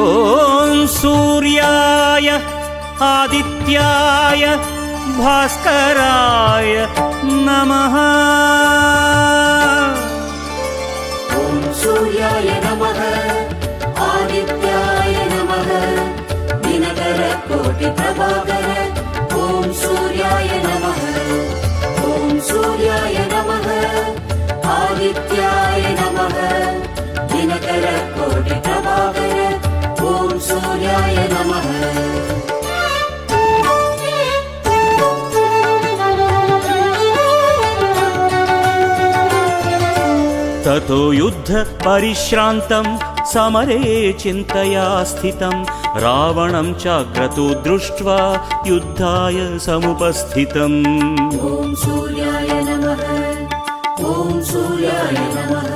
ఓం సూర్యాయ ఆదిత్యాయ భాస్కరాయ నమః. ఓం సూర్యాయ నమః ఆదిత్యాయ నమః దినకర కోటి ప్రభాకర. ఓం సూర్యాయ నమః ఓం సూర్యాయ నమః ఆదిత్యాయ నమః దినకర కోటి ప్రభాకర. ఓం సూర్యాయ నమః. తతో యుద్ధ పరిశ్రాంతం సమరే చింతయా స్థితం రావణం చాక్రతు దృష్ట్వా యుద్ధాయ సముపస్థితం. ఓం సూర్యాయ నమః ఓం సూర్యాయ నమః